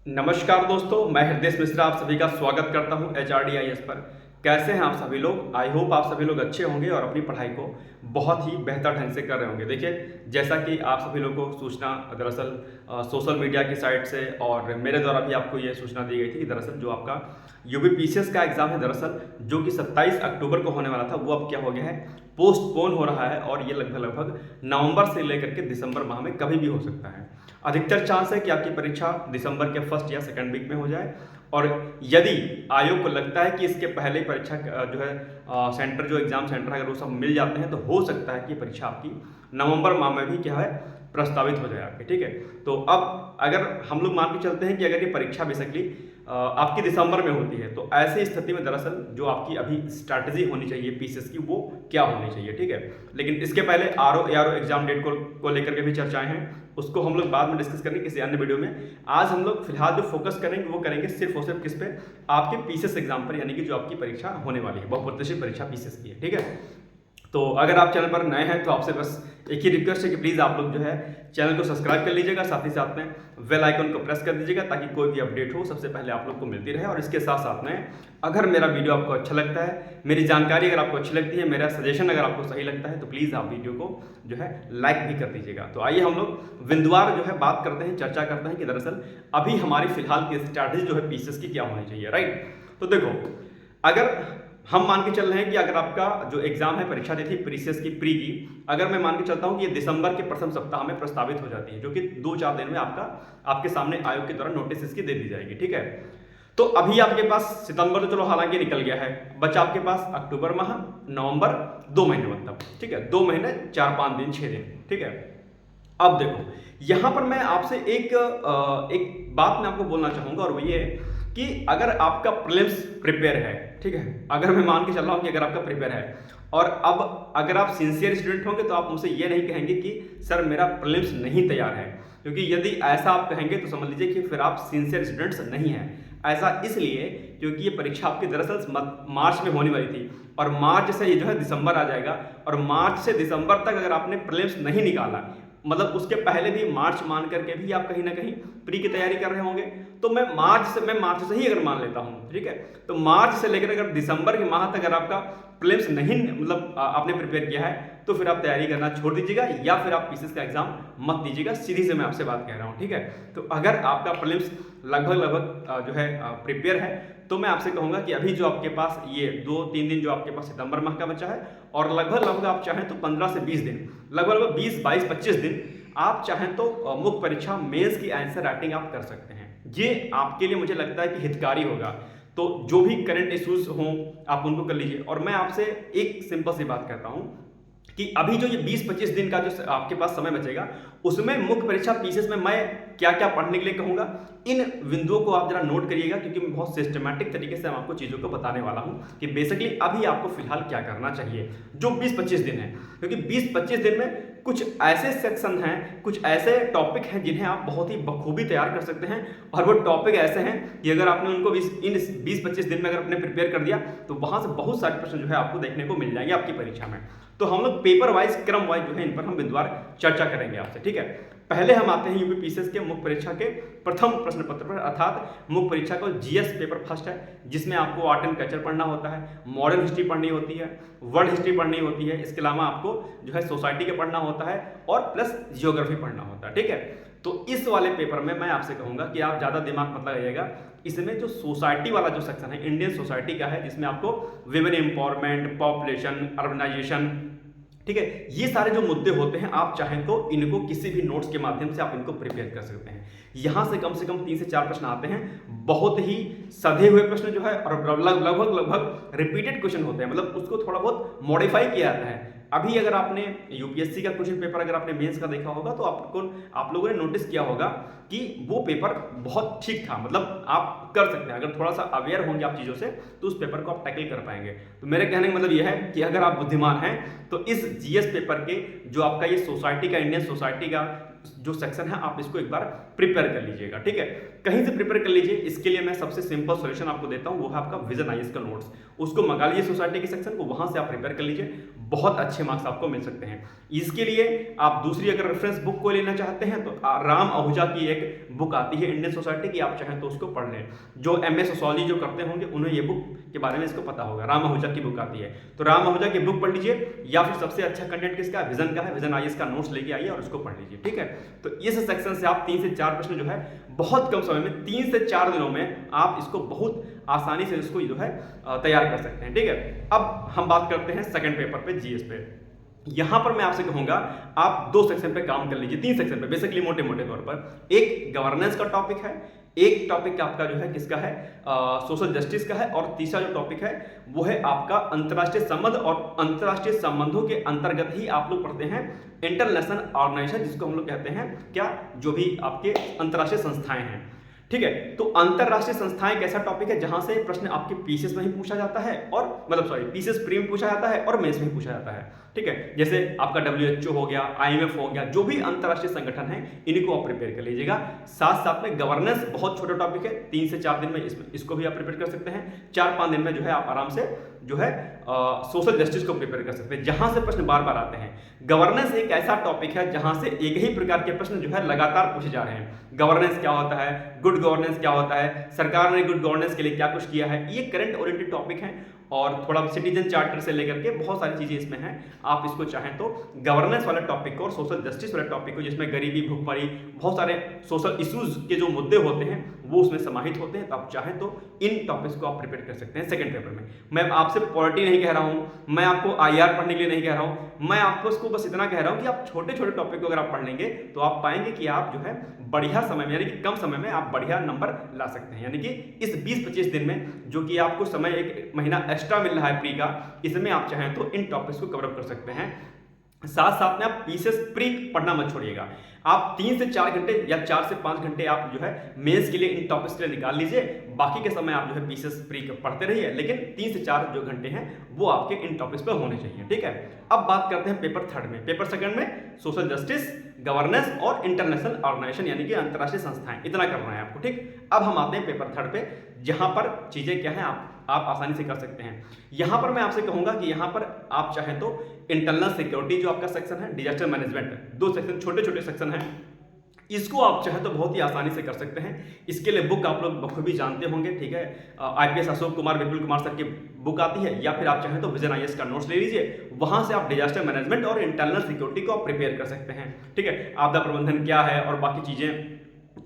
नमस्कार दोस्तों, मैं हृदय मिश्रा आप सभी का स्वागत करता हूं HRDIS पर। कैसे हैं आप सभी लोग? आई होप आप सभी लोग अच्छे होंगे और अपनी पढ़ाई को बहुत ही बेहतर ढंग से कर रहे होंगे। देखिए, जैसा कि आप सभी लोगों को सूचना दरअसल सोशल मीडिया की साइट से और मेरे द्वारा भी आपको ये सूचना दी गई थी कि दरअसल जो आपका UPPCS का एग्ज़ाम है दरअसल जो कि 27 अक्टूबर को होने वाला था, वो अब क्या हो गया है, पोस्टपोन हो रहा है और ये लगभग नवंबर से लेकर के दिसंबर माह में कभी भी हो सकता है। अधिकतर चांस है कि आपकी परीक्षा दिसंबर के फर्स्ट या सेकंड वीक में हो जाए और यदि आयोग को लगता है कि इसके पहले परीक्षा जो है सेंटर, जो एग्जाम सेंटर अगर वो सब मिल जाते हैं तो हो सकता है कि परीक्षा आपकी नवंबर माह में भी क्या है प्रस्तावित हो जाए आपकी। ठीक है, तो अब अगर हम लोग मान के चलते हैं कि अगर ये परीक्षा बेसिकली आपकी दिसंबर में होती है तो ऐसी स्थिति में दरअसल जो आपकी अभी स्ट्रैटेजी होनी चाहिए पीसीएस की वो क्या होनी चाहिए। ठीक है, लेकिन इसके पहले आरओ एआरओ एग्जाम डेट को लेकर के भी चर्चाएं हैं, उसको हम लोग बाद में डिस्कस करेंगे किसी अन्य वीडियो में। आज हम लोग फिलहाल जो फोकस करेंगे वो करेंगे सिर्फ और सिर्फ किस पे, आपके पीसीएस एग्जाम पर, यानी कि जो आपकी परीक्षा होने वाली है, बहुप्रतीक्षित परीक्षा पीसीएस की है। ठीक है, तो अगर आप चैनल पर नए हैं तो आपसे बस एक ही रिक्वेस्ट है कि प्लीज़ आप लोग जो है चैनल को सब्सक्राइब कर लीजिएगा, साथ ही साथ में बेल आइकन को प्रेस कर दीजिएगा ताकि कोई भी अपडेट हो सबसे पहले आप लोग को मिलती रहे। और इसके साथ साथ में अगर मेरा वीडियो आपको अच्छा लगता है, मेरी जानकारी अगर आपको अच्छी लगती है, मेरा सजेशन अगर आपको सही लगता है तो प्लीज़ आप वीडियो को जो है लाइक भी कर दीजिएगा। तो आइए हम लोग बिंदुवार जो है बात करते हैं, चर्चा करते हैं कि दरअसल अभी हमारी फिलहाल की स्ट्रैटेजी जो है पीसीएस की क्या होनी चाहिए। राइट, तो देखो, अगर हम मान के चल रहे हैं कि अगर आपका जो एग्जाम है, परीक्षा तिथि पीसीएस की प्री की, अगर मैं मान के चलता हूं कि ये दिसंबर के प्रथम सप्ताह में प्रस्तावित हो जाती है, जो कि 2-4 दिन में आपके सामने आयोग के द्वारा नोटिस इसकी दे दी जाएगी। ठीक है, तो अभी आपके पास सितंबर तो चलो हालांकि निकल गया है, बचा आपके पास अक्टूबर माह, नवंबर, 2 महीने मतलब। ठीक है, 2 महीने 4-5 दिन 6 दिन। ठीक है, अब देखो यहां पर मैं आपसे एक बात मैं आपको बोलना चाहूंगा और वो ये है कि अगर आपका प्रीलिम्स प्रिपेयर है, ठीक है, अगर मैं मान के चल रहा हूं कि अगर आपका प्रिपेयर है और अब अगर आप सिंसियर स्टूडेंट होंगे तो आप मुझसे ये नहीं कहेंगे कि सर मेरा प्रीलिम्स नहीं तैयार है, क्योंकि यदि ऐसा आप कहेंगे तो समझ लीजिए कि फिर आप सिंसियर स्टूडेंट्स नहीं हैं। ऐसा इसलिए क्योंकि ये परीक्षा आपकी दरअसल मार्च में होने वाली थी और मार्च से ये जो है दिसंबर आ जाएगा और मार्च से दिसंबर तक अगर आपने प्रीलिम्स नहीं निकाला, मतलब उसके पहले भी मार्च मान करके भी आप कहीं ना कहीं प्री की तैयारी कर रहे होंगे, तो मैं मार्च से ही अगर मान लेता हूं, ठीक है, तो मार्च से लेकर अगर दिसंबर के माह तक अगर आपका प्रीलिम्स नहीं मतलब आपने प्रिपेयर किया है तो फिर आप तैयारी करना छोड़ दीजिएगा या फिर आप पीसीएस का एग्जाम मत दीजिएगा। सीधी से मैं आपसे बात कह रहा हूं। ठीक है, तो अगर आपका प्रीलिम्स लगभग जो है प्रिपेयर है तो मैं आपसे कहूंगा कि अभी जो आपके पास ये 2-3 दिन जो आपके पास सितंबर माह का बचा है और लगभग आप चाहें तो 15 से 20 दिन, लगभग 20-22-25 दिन आप चाहें तो मुख्य परीक्षा मेंस की आंसर राइटिंग आप कर सकते हैं। ये आपके लिए मुझे लगता है कि हितकारी होगा। तो जो भी करंट इश्यूज हों आप उनको कर लीजिए। और मैं आपसे एक सिंपल सी बात कहता हूं कि अभी जो ये 20-25 दिन का जो आपके पास समय बचेगा उसमें मुख्य परीक्षा पीसीएस में मैं क्या क्या पढ़ने के लिए कहूंगा, इन बिंदुओं को आप जरा नोट करिएगा, क्योंकि मैं बहुत सिस्टमैटिक तरीके से आपको चीज़ों को बताने वाला हूं कि बेसिकली अभी आपको फिलहाल क्या करना चाहिए जो 20-25 दिन है। क्योंकि 20-25 दिन में कुछ ऐसे सेक्शन हैं, कुछ ऐसे टॉपिक हैं जिन्हें आप बहुत ही बखूबी तैयार कर सकते हैं और वो टॉपिक ऐसे हैं कि अगर आपने उनको इन 20-25 दिन में अगर आपने प्रिपेयर कर दिया तो वहां से बहुत सारे प्रश्न जो है आपको देखने को मिल जाएंगे आपकी परीक्षा में। तो हम लोग पेपर वाइज, क्रम वाइज जो है इन पर हम बिंदुवार चर्चा करेंगे आपसे। ठीक है, पहले हम आते हैं यूपीपीसीएस के मुख्य परीक्षा के प्रथम प्रश्न पत्र पर, अर्थात मुख्य परीक्षा का जीएस पेपर फर्स्ट है, जिसमें आपको आर्ट एंड कल्चर पढ़ना होता है, मॉडर्न हिस्ट्री पढ़नी होती है, वर्ल्ड हिस्ट्री पढ़नी होती है, इसके अलावा आपको जो है सोसाइटी का पढ़ना होता है और प्लस जियोग्राफी पढ़ना होता है। ठीक है, तो इस वाले पेपर में मैं आपसे कहूंगा कि आप ज़्यादा दिमाग मत लगाइएगा। इसमें जो सोसाइटी वाला जो सेक्शन है इंडियन सोसाइटी का है, जिसमें आपको विमेन एम्पावरमेंट, पॉपुलेशन, अर्बनाइजेशन, ठीक है, ये सारे जो मुद्दे होते हैं आप चाहें तो इनको किसी भी नोट्स के माध्यम से आप इनको प्रिपेयर कर सकते हैं। यहां से कम 3 से 4 प्रश्न आते हैं, बहुत ही सधे हुए प्रश्न जो है और लगभग रिपीटेड क्वेश्चन होते हैं, मतलब उसको थोड़ा बहुत मॉडिफाई किया जाता है। अभी अगर आपने यूपीएससी का क्वेश्चन पेपर अगर आपने मेंस का देखा होगा तो आप लोगों ने नोटिस किया होगा कि वो पेपर बहुत ठीक था, मतलब आप कर सकते हैं, अगर थोड़ा सा अवेयर होंगे आप चीज़ों से तो उस पेपर को आप टैकल कर पाएंगे। तो मेरे कहने का मतलब यह है कि अगर आप बुद्धिमान हैं तो इस जीएस पेपर के जो आपका ये सोसाइटी का, इंडियन सोसाइटी का जो सेक्शन है आप इसको एक बार प्रिपेयर कर लीजिएगा। ठीक है, कहीं से प्रिपेयर कर लीजिए। इसके लिए मैं सबसे सिंपल सॉल्यूशन आपको देता हूं, वो है आपका विजन आईएएस का नोट्स। उसको मंगा लीजिए सोसाइटी के सेक्शन को, वहां से आप प्रिपेयर कर लीजिए, बहुत अच्छे मार्क्स आपको मिल सकते हैं। इसके लिए आप दूसरी अगर रेफरेंस बुक को लेना चाहते हैं तो राम आहूजा की एक बुक आती है इंडियन सोसाइटी की, आप चाहें तो उसको पढ़ लें। जो एमए सोशियोलॉजी जो करते होंगे उन्हें ये बुक के बारे में इसको पता होगा। राम आहूजा की बुक आती है, तो राम आहूजा की बुक पढ़ लीजिए, या फिर सबसे अच्छा कंटेंट किसका, विजन का है, विजन आईएएस का नोट्स लेके आइए और उसको पढ़ लीजिए। ठीक है, तो इस सेक्शन से आप 3 से 4 प्रश्न जो है बहुत कम समय में 3 से 4 दिनों में आप इसको बहुत आसानी से इसको जो है तैयार कर सकते हैं। ठीक है, अब हम बात करते हैं सेकंड पेपर पे, जीएस पे। यहां पर मैं आपसे कहूंगा आप 2 सेक्शन पे काम कर लीजिए, 3 सेक्शन पे बेसिकली मोटे मोटे तौर पर। एक गवर्नेंस का टॉपिक है, एक टॉपिक आपका जो है किसका है, सोशल जस्टिस का है, और तीसरा जो टॉपिक है वो है आपका अंतर्राष्ट्रीय संबंध, और अंतर्राष्ट्रीय संबंधों के अंतर्गत ही आप लोग पढ़ते हैं इंटरनेशनल ऑर्गेनाइजेशन, जिसको हम लोग कहते हैं क्या, जो भी आपके अंतर्राष्ट्रीय संस्थाएं हैं। ठीक है, तो अंतरराष्ट्रीय संस्थाएं एक ऐसा टॉपिक है जहां से प्रश्न आपके पीसीएस में ही पूछा जाता है, और मतलब सॉरी पीसीएस प्री में पूछा जाता है और मेंस में पूछा जाता है। ठीक है, जैसे आपका WHO हो गया, IMF हो गया, जो भी अंतरराष्ट्रीय संगठन है इनको आप प्रिपेयर कर लीजिएगा। साथ साथ में गवर्नेंस बहुत छोटा टॉपिक है, 3 से 4 दिन में इसको भी आप प्रिपेयर कर सकते हैं। 4-5 दिन में जो है आप आराम से जो है सोशल जस्टिस को प्रिपेयर कर सकते हैं, जहां से प्रश्न बार बार आते हैं। गवर्नेंस एक ऐसा टॉपिक है जहां से एक ही प्रकार के प्रश्न जो है लगातार पूछे जा रहे हैं। गवर्नेंस क्या होता है, गुड गवर्नेंस क्या होता है, सरकार ने गुड गवर्नेंस के लिए क्या कुछ किया है, ये करंट ओरिएंटेड टॉपिक है, और थोड़ा सिटीजन चार्टर से लेकर के बहुत सारी चीजें इसमें हैं। आप इसको चाहें तो गवर्नेंस वाले टॉपिक को और सोशल जस्टिस वाले टॉपिक को, जिसमें गरीबी, भुखमरी, बहुत सारे सोशल इश्यूज के जो मुद्दे होते हैं वो उसमें समाहित होते हैं, तो आप चाहें तो इन टॉपिक्स को आप प्रिपेयर कर सकते हैं सेकंड पेपर में। मैं आपसे पॉलिटी नहीं कह रहा हूं, मैं आपको IR पढ़ने के लिए नहीं कह रहा हूं, मैं आपको उसको बस इतना कह रहा हूं कि आप छोटे छोटे टॉपिक को अगर आप पढ़ लेंगे तो आप पाएंगे कि आप जो है बढ़िया समय में, यानी कि कम समय में आप बढ़िया नंबर ला सकते हैं। यानी कि इस 20-25 दिन में जो कि आपको समय 1 महीना एक्स्ट्रा मिल रहा है प्री का, इसमें आप चाहें तो इन टॉपिक्स को कवर अप कर सकते हैं। साथ साथ में आप पीसीएस प्री पढ़ना मत छोड़िएगा। आप 3 से 4 घंटे या 4 से 5 घंटे आप जो है मेंस के लिए इन टॉपिक्स के लिए निकाल लीजिए, बाकी के समय आप जो है पीसीएस प्री पढ़ते रहिए, लेकिन 3 से 4 जो घंटे हैं वो आपके इन टॉपिक्स पर होने चाहिए। ठीक है, अब बात करते हैं पेपर थर्ड में। पेपर सेकंड में सोशल जस्टिस, गवर्नेंस और इंटरनेशनल ऑर्गेनाइजेशन यानी कि अंतर्राष्ट्रीय संस्थाएं, इतना करना है आपको। ठीक, अब हम आते हैं पेपर थर्ड पे, जहां पर चीजें क्या हैं आप आसानी से कर सकते हैं। यहां पर मैं आपसे कहूंगा कि यहां पर आप चाहें तो इंटरनल सिक्योरिटी जो आपका सेक्शन है, डिजास्टर मैनेजमेंट, 2 सेक्शन छोटे छोटे सेक्शन हैं, इसको आप चाहें तो बहुत ही आसानी से कर सकते हैं। इसके लिए बुक आप लोग बखूबी जानते होंगे। ठीक है, IPS अशोक कुमार, विपुल कुमार सर की बुक आती है, या फिर आप चाहें तो विजन IAS का नोट्स ले लीजिए, वहां से आप डिजास्टर मैनेजमेंट और इंटरनल सिक्योरिटी को आप प्रिपेयर कर सकते हैं। ठीक है, आपदा प्रबंधन क्या है और बाकी चीजें,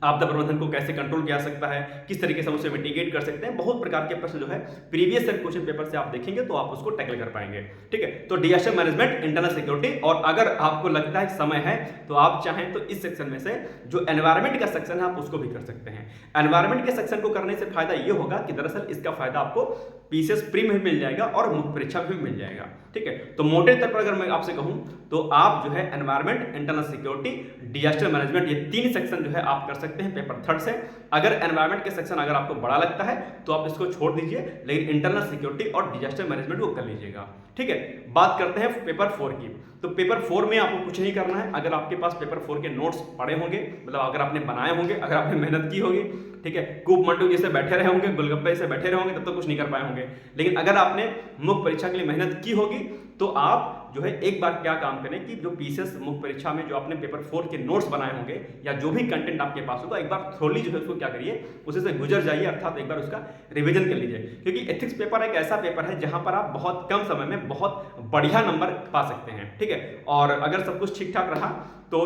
आपदा प्रबंधन को कैसे कंट्रोल किया जा सकता है, किस तरीके से उसे मिटिगेट कर सकते हैं, बहुत प्रकार के प्रश्न जो है प्रीवियस ईयर क्वेश्चन पेपर से आप देखेंगे तो आप उसको टैकल कर पाएंगे। ठीक है, तो डिजास्टर मैनेजमेंट, इंटरनल सिक्योरिटी, और अगर आपको लगता है समय है तो आप चाहें तो इस सेक्शन में से जो एनवायरमेंट का सेक्शन है आप उसको भी कर सकते हैं। एनवायरमेंट के सेक्शन को करने से फायदा ये होगा कि दरअसल इसका फायदा आपको पीसीएस प्री में भी मिल जाएगा और मुख्य परीक्षा में भी मिल जाएगा। ठीक है, तो मोटे तौर पर अगर मैं आपसे कहूं तो आप जो है environment, internal security, disaster management, ये 3 सेक्शन जो है आप कर सकते हैं पेपर थर्ड से। अगर एनवायरमेंट के सेक्शन अगर आपको बड़ा लगता है तो आप इसको छोड़ दीजिए, लेकिन इंटरनल सिक्योरिटी और डिजास्टर मैनेजमेंट को कर लीजिएगा। ठीक है, बात करते हैं पेपर 4 की। तो पेपर 4 में आपको कुछ नहीं करना है। अगर आपके पास पेपर 4 के नोट्स पड़े होंगे, मतलब अगर आपने बनाए होंगे, अगर आपने मेहनत की होगी, ठीक है, कूप मंडू जैसे बैठे रहे होंगे, गोलगप्पे से बैठे रहे होंगे, तब तो कुछ नहीं कर पाए होंगे। लेकिन अगर आपने मुख्य परीक्षा के लिए मेहनत की होगी तो आप जो है एक बार क्या काम करें कि जो पीसीएस मुख्य परीक्षा में जो आपने पेपर 4 के नोट्स बनाए होंगे या जो भी कंटेंट आपके पास होगा, एक बार थ्रोली जो है उसको क्या करिए, उसे से गुजर जाइए, अर्थात एक बार उसका रिवीजन कर लीजिए। क्योंकि एथिक्स पेपर एक ऐसा पेपर है जहां पर आप बहुत कम समय में बहुत बढ़िया नंबर पा सकते हैं। ठीक है, और अगर सब कुछ ठीक ठाक रहा तो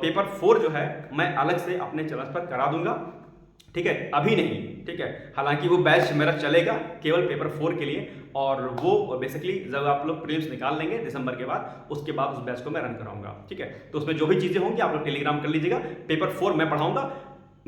पेपर 4 जो है मैं अलग से अपने चैनल पर करा दूंगा। ठीक है, अभी नहीं। ठीक है, हालांकि वो बैच मेरा चलेगा केवल पेपर 4 के लिए, और वो बेसिकली जब आप लोग प्रीलिम्स निकाल लेंगे दिसंबर के बाद, उसके बाद उस बैच को मैं रन कराऊंगा। ठीक है, तो उसमें जो भी चीजें होंगी आप लोग टेलीग्राम कर लीजिएगा। पेपर 4 मैं पढ़ाऊंगा,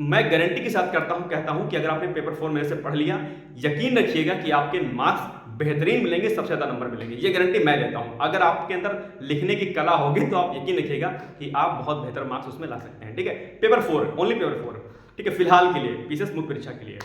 मैं गारंटी के साथ कहता हूं कि अगर आपने पेपर 4 मेरे से पढ़ लिया, यकीन रखिएगा कि आपके मार्क्स बेहतरीन मिलेंगे, सबसे ज्यादा नंबर मिलेंगे, ये गारंटी मैं लेता हूं। अगर आपके अंदर लिखने की कला होगी तो आप यकीन रखिएगा कि आप बहुत बेहतर मार्क्स उसमें ला सकते हैं। ठीक है, पेपर 4, ओनली पेपर 4। ठीक है, फिलहाल के लिए पीसीएस मुख्य परीक्षा के लिए।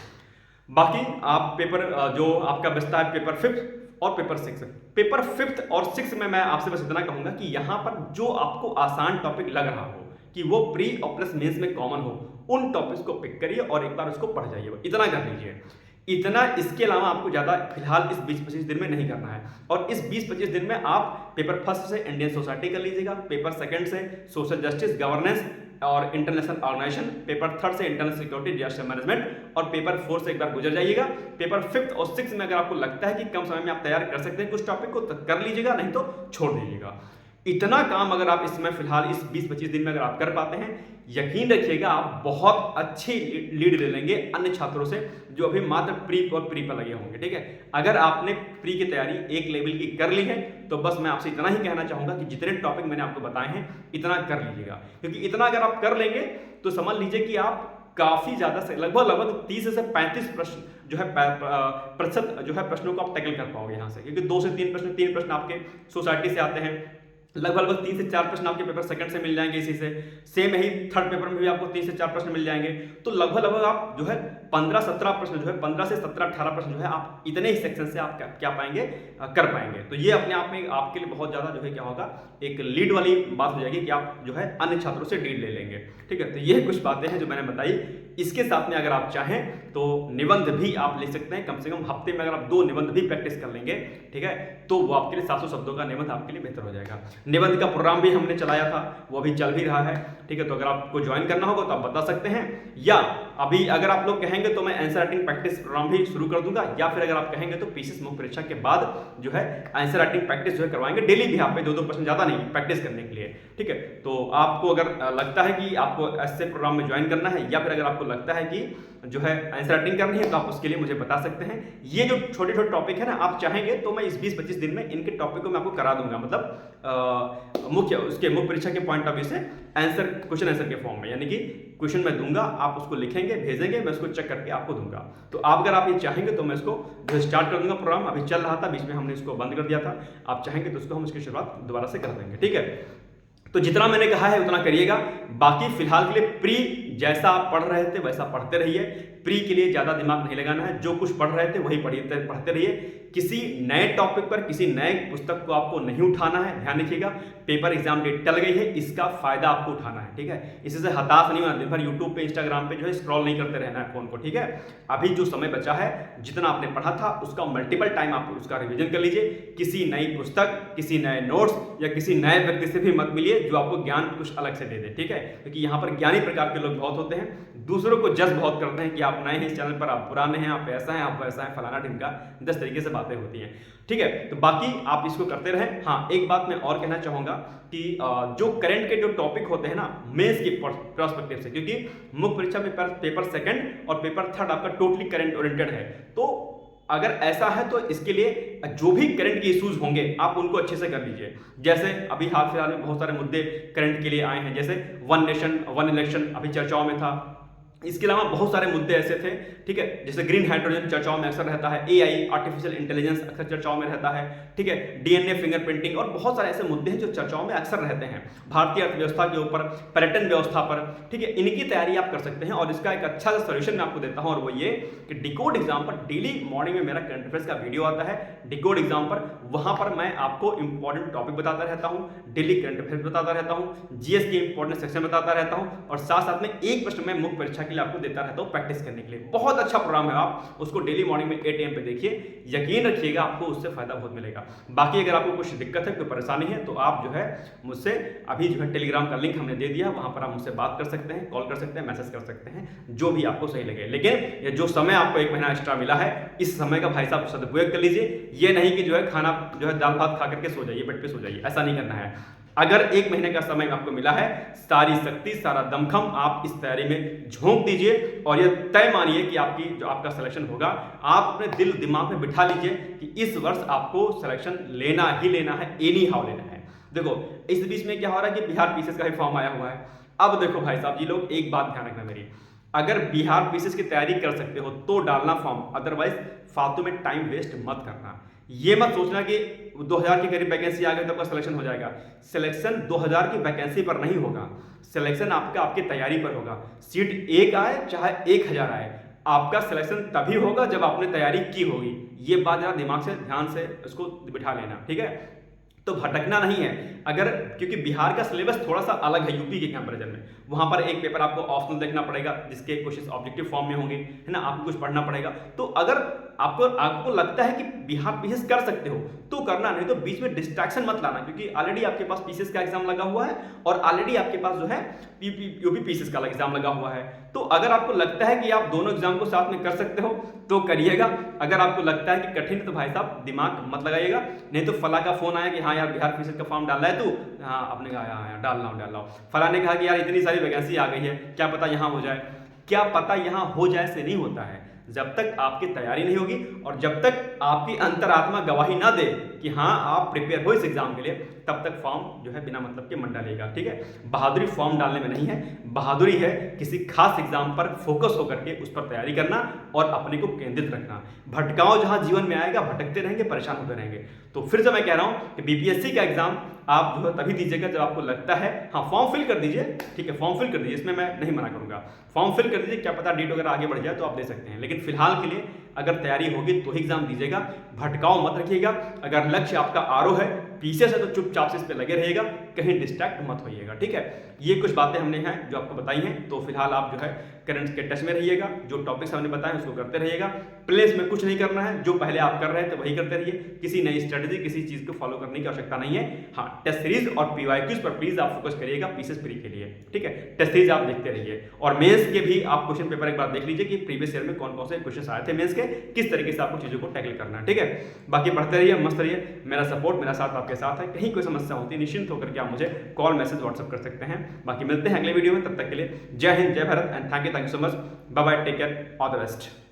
बाकी आप पेपर जो आपका बचता है पेपर 5 और पेपर 6। पेपर 5 और 6 में मैं आपसे बस इतना कहूंगा कि यहां पर जो आपको आसान टॉपिक लग रहा हो कि वो प्री और प्लस मेंस में कॉमन हो, उन टॉपिक्स को पिक करिए और एक बार उसको पढ़ जाइए, इतना कर लीजिए। इतना, इसके अलावा आपको ज्यादा फिलहाल इस 20-25 दिन में नहीं करना है। और इस 20-25 दिन में आप पेपर फर्स्ट से इंडियन सोसाइटी कर लीजिएगा, पेपर सेकंड से सोशल जस्टिस, गवर्नेंस, और इंटरनेशनल ऑर्गेनाइजेशन, पेपर 3 से इंटरनेशनल सिक्योरिटी डिजास्टर मैनेजमेंट, और पेपर 4 से एक बार गुजर जाइएगा। पेपर 5 और 6 में अगर आपको लगता है कि कम समय में आप तैयार कर सकते हैं कुछ टॉपिक को, तो कर लीजिएगा, नहीं तो छोड़ दीजिएगा। इतना काम अगर आप इसमें फिलहाल इस 20-25 दिन में अगर आप कर पाते हैं, यकीन रखिएगा आप बहुत अच्छी लीड ले लेंगे अन्य छात्रों से जो अभी मात्र प्री और प्री पर लगे होंगे। ठीक है, अगर आपने प्री की तैयारी एक लेवल की कर ली है तो बस मैं आपसे इतना ही कहना चाहूंगा कि जितने टॉपिक मैंने आपको बताए हैं इतना कर लीजिएगा, क्योंकि इतना अगर आप कर लेंगे तो समझ लीजिए कि आप काफी ज्यादा से लगभग 30 से 35 प्रश्न जो है प्रतिशत जो है प्रश्नों को आप टैकल कर पाओगे यहाँ से, क्योंकि 2 से 3 प्रश्न आपके सोसाइटी से आते हैं, लगभग 3 से 4 प्रश्न आपके पेपर सेकंड से मिल जाएंगे इसी से, सेम ही थर्ड पेपर में भी आपको 3 से 4 प्रश्न मिल जाएंगे। तो लगभग आप जो है 15-17 प्रश्न जो है 15 से 17-18 प्रश्न जो है आप इतने ही सेक्शन से आप क्या पाएंगे, कर पाएंगे। तो ये अपने आप में आपके लिए बहुत ज़्यादा जो है क्या होगा, एक लीड वाली बात हो जाएगी कि आप जो है अन्य छात्रों से लीड ले लेंगे। ठीक है, तो ये कुछ बातें हैं जो मैंने बताई। इसके साथ में अगर आप चाहें तो निबंध भी आप ले सकते हैं, कम से कम हफ्ते में अगर आप 2 निबंध भी प्रैक्टिस कर लेंगे, ठीक है, तो वो आपके लिए 700 शब्दों का निबंध आपके लिए बेहतर हो जाएगा। निबंध का प्रोग्राम भी हमने चलाया था, वो अभी चल भी रहा है। ठीक है, तो अगर आपको ज्वाइन करना होगा तो आप बता सकते हैं, या अभी अगर आप लोग कहेंगे तो मैं आंसर राइटिंग प्रैक्टिस प्रोग्राम भी शुरू कर दूंगा, या फिर अगर आप कहेंगे तो पीसीएस मुख्य परीक्षा के बाद जो है आंसर राइटिंग प्रैक्टिस जो है करवाएंगे डेली भी, आप पे 2-2 प्रश्न ज्यादा नहीं प्रैक्टिस करने के लिए। ठीक है, तो आपको अगर लगता है कि आपको ऐसे प्रोग्राम में ज्वाइन करना है, या फिर अगर आपको लगता है कि जो है आंसर राइटिंग करनी है, तो आप उसके लिए मुझे बता सकते हैं। ये जो छोटे छोटे टॉपिक है ना, आप चाहेंगे तो मैं इस 20-25 दिन में इनके टॉपिक को मैं आपको करा दूंगा, मतलब मुख्य परीक्षा के पॉइंट ऑफ व्यू से क्वेश्चन आंसर के फॉर्म में, यानी कि क्वेश्चन मैं दूंगा, आप उसको लिखेंगे, भेजेंगे, मैं उसको चेक करके आपको दूंगा। तो आप अगर आप ये चाहेंगे तो मैं इसको जो स्टार्ट कर दूंगा, प्रोग्राम अभी चल रहा था, बीच में हमने इसको बंद कर दिया था, आप चाहेंगे तो उसको हम इसकी शुरुआत दोबारा से कर देंगे। ठीक है, तो जितना मैंने कहा है उतना करिएगा, बाकी फिलहाल के लिए प्री जैसा आप पढ़ रहे थे वैसा पढ़ते रहिए, प्री के लिए ज्यादा दिमाग नहीं लगाना है, जो कुछ पढ़ रहे थे वही पढ़ते रहिए। किसी नए टॉपिक पर, किसी नए पुस्तक को आपको नहीं उठाना है, ध्यान रखिएगा। पेपर एग्जाम डेट टल गई है, इसका फायदा आपको उठाना है। ठीक है, इसी से हताश नहीं होना, दिन भर यूट्यूब पे इंस्टाग्राम पे जो है स्क्रॉल नहीं करते रहना है फोन को। ठीक है, अभी जो समय बचा है, जितना आपने पढ़ा था उसका मल्टीपल टाइम आप उसका रिविजन कर लीजिए। किसी नई पुस्तक, किसी नए नोट्स या किसी नए व्यक्ति से भी मत मिलिए जो आपको ज्ञान कुछ अलग से दे दे। ठीक है, क्योंकि यहाँ पर ज्ञानी प्रकार के लोग बहुत होते हैं, दूसरों को जज बहुत करते हैं कि आप नए हैं इस चैनल पर, आप पुराने हैं, आप ऐसा हैं, आप वैसा हैं, फलाना ढिमका, 10 तरीके से बातें होती हैं। ठीक है, तो बाकी आप इसको करते रहें। हाँ, एक बात मैं और कहना चाहूंगा कि जो करंट के जो टॉपिक होते हैं ना मेंस की पर्सपेक्टिव से, क्योंकि मुख्य परीक्षा में पेपर सेकंड और पेपर थर्ड आपका टोटली करंट ओरिएंटेड है, तो अगर ऐसा है तो इसके लिए जो भी करंट के इश्यूज होंगे आप उनको अच्छे से कर लीजिए। जैसे अभी हाल फिलहाल में बहुत सारे मुद्दे करंट के लिए आए हैं, जैसे 1 नेशन 1 इलेक्शन अभी चर्चाओं में था, इसके अलावा बहुत सारे मुद्दे ऐसे थे। ठीक है, जैसे ग्रीन हाइड्रोजन चर्चाओं में अक्सर रहता है, एआई आर्टिफिशियल इंटेलिजेंस अक्सर चर्चाओं में रहता है। ठीक है, डीएनए फिंगरप्रिंटिंग और बहुत सारे ऐसे मुद्दे हैं जो चर्चाओं में अक्सर रहते हैं, भारतीय अर्थव्यवस्था के ऊपर, पर्यटन व्यवस्था पर। ठीक है, इनकी तैयारी आप कर सकते हैं, और इसका एक अच्छा सा सोल्यूशन मैं आपको देता हूं, और वो ये कि डिकोड एग्जाम पर डेली मॉर्निंग में मेरा करंट अफेयर्स का वीडियो आता है डिकोड एग्जाम पर, वहां पर मैं आपको इंपॉर्टेंट टॉपिक बताता रहता हूं, डेली करंट अफेयर्स बताता रहता हूं, जीएस के इंपॉर्टेंट सेक्शन बताता रहता हूं, और साथ साथ में एक प्रश्न मैं मुख्य परीक्षा के लिए आपको देता रहता हूं प्रैक्टिस करने के लिए। बहुत अच्छा प्रोग्राम है, आप उसको डेली मॉर्निंग में 8 AM पे देखिए, यकीन रखिएगा आपको उससे फायदा बहुत मिलेगा। बाकी अगर आपको कुछ दिक्कत है, कोई परेशानी है, तो आप जो है मुझसे अभी जो है टेलीग्राम का लिंक हमने दे दिया, वहां पर आप मुझसे बात कर सकते हैं, कॉल कर सकते हैं, मैसेज कर सकते हैं, जो भी आपको सही लगे। लेकिन ये जो समय आपको 1 महीना एक्स्ट्रा मिला है, इस समय का भाई साहब सदुपयोग कर लीजिए। ये नहीं कि जो है खाना जो है दाल भात खा करके सो जाइए, बेड पे सो जाइए, ऐसा नहीं करना है। अगर 1 महीने का समय आपको मिला है, सारी शक्ति, सारा दमखम आप इस तैयारी में झोंक दीजिए, और ये तय मानिए कि आपका सिलेक्शन होगा। आप अपने दिल दिमाग में बिठा लीजिए कि इस वर्ष आपको सिलेक्शन लेना ही लेना है, एनी हाउ लेना है। देखो, इस बीच में क्या हो रहा है कि बिहार पीसीएस का भी फॉर्म आया हुआ है। अब देखो भाई साहब जी लोग, एक बात ध्यान रखना मेरी, अगर बिहार पीसीएस की तैयारी कर सकते हो तो डालना फॉर्म, अदरवाइज फालतू में टाइम वेस्ट मत करना। ये मत सोचना कि 2000 की करीब वैकेंसी आ गई तो आपका सिलेक्शन हो जाएगा। सिलेक्शन 2000 की वैकेंसी पर नहीं होगा, सिलेक्शन आपकी तैयारी पर होगा। सीट 1 आए चाहे 1000 आए, आपका सिलेक्शन तभी होगा जब आपने तैयारी की होगी। ये बात जरा दिमाग से ध्यान से उसको बिठा लेना, ठीक है। तो भटकना नहीं है, अगर क्योंकि बिहार का सिलेबस थोड़ा सा अलग है यूपी के कंपैरिजन में। वहां पर एक पेपर आपको ऑप्शनल देखना पड़ेगा जिसके क्वेश्चन ऑब्जेक्टिव फॉर्म में होंगे, है ना, आपको कुछ पढ़ना पड़ेगा। तो अगर आपको लगता है कि बिहार पीसीएस कर सकते हो तो करना, नहीं तो बीच में डिस्ट्रैक्शन मत लाना, क्योंकि ऑलरेडी आपके पास पीसीएस का एग्जाम लगा हुआ है और ऑलरेडी आपके पास जो है यूपी पीसीएस का एग्जाम लगा हुआ है। तो अगर आपको लगता है कि आप दोनों एग्जाम को साथ में कर सकते हो तो करिएगा। अगर आपको लगता है कि कठिन, तो भाई साहब दिमाग मत लगाइएगा। नहीं तो फला का फोन आया कि हाँ यार बिहार पीसीएस का फॉर्म डालना है तू, हाँ आपने कहा हाँ डाल रहा हूँ। फला ने कहा कि यार इतनी सारी वैकेंसी आ गई है, क्या पता यहाँ हो जाए। क्या पता यहाँ हो जाए से नहीं होता है, जब तक आपकी तैयारी नहीं होगी और जब तक आपकी अंतरात्मा गवाही ना दे कि हाँ आप प्रिपेयर हो इस एग्जाम के लिए, तब तक फॉर्म जो है बिना मतलब के मत डालिएगा। ठीक है, बहादुरी फॉर्म डालने में नहीं है, बहादुरी है किसी खास एग्जाम पर फोकस होकर के उस पर तैयारी करना और अपने को केंद्रित रखना। भटकाव जहां जीवन में आएगा, भटकते रहेंगे, परेशान होते रहेंगे। तो फिर से मैं कह रहा हूं कि बीपीएससी का एग्जाम आप जो है तभी दीजिएगा जब आपको लगता है, हाँ फॉर्म फिल कर दीजिए, ठीक है फॉर्म फिल कर दीजिए, इसमें मैं नहीं मना करूंगा, फॉर्म फिल कर दीजिए, क्या पता डेट वगैरह आगे बढ़ जाए तो आप दे सकते हैं। लेकिन फिलहाल के लिए अगर तैयारी होगी तो ही एग्जाम दीजिएगा, भटकाव मत रखिएगा। अगर लक्ष्य आपका आरओ है, पीछे से, तो चुपचाप से इस पे लगे रहिएगा, कहीं डिस्ट्रैक्ट मत होइएगा। ठीक है, ये कुछ बातें हमने हैं जो आपको बताई हैं। तो फिलहाल आप जो है करंट के टच में रहिएगा, जो टॉपिक्स हमने बताए उसको करते रहिएगा। प्लेस में कुछ नहीं करना है, जो पहले आप कर रहे हैं तो वही करते रहिए, किसी नई स्ट्रेटेजी, किसी चीज को फॉलो करने की आवश्यकता नहीं है। हाँ, टेस्ट सीरीज और पीवाईक्यूज पर प्लीज आप फोकस करिएगा पीसीएस प्री के लिए। ठीक है, टेस्ट सीरीज आप देखते रहिए और मेंस के भी आप क्वेश्चन पेपर एक बार देख लीजिए कि प्रीवियस ईयर में कौन कौन से क्वेश्चन आए थे मेंस के, किस तरीके से आपको चीजों को टैकल करना है। ठीक है, बाकी पढ़ते रहिए, मस्त रहिए, मेरा सपोर्ट, मेरा साथ आपके साथ है। कहीं कोई समस्या होती है निश्चिंत होकर के आप मुझे कॉल, मैसेज, व्हाट्सएप कर सकते हैं। बाकी मिलते हैं अगले वीडियो में, तब तक के लिए जय हिंद, जय Bharat and thank you so much. Bye bye, take care, all the best.